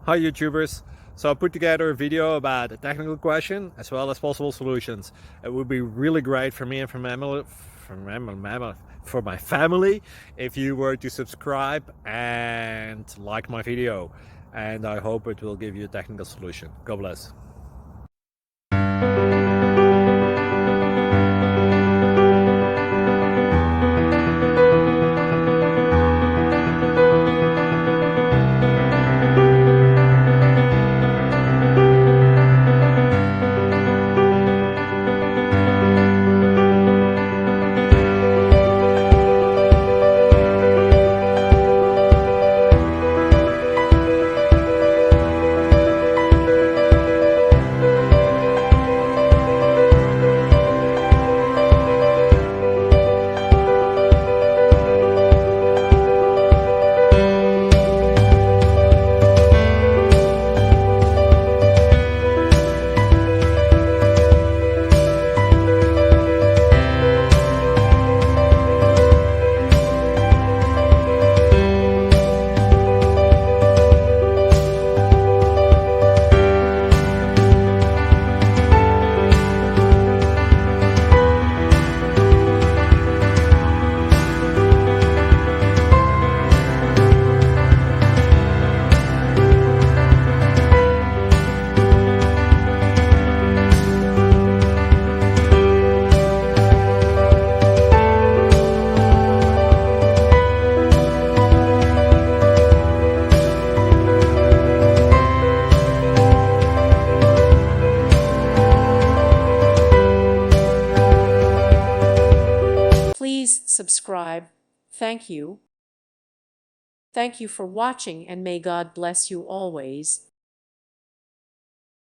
Hi YouTubers! So I put together a video about a technical question as well as possible solutions. It would be really great for me and for my family if you were to subscribe and like my video, and I hope it will give you a technical solution. God bless. Please subscribe. Thank you. Thank you for watching, and may God bless you always.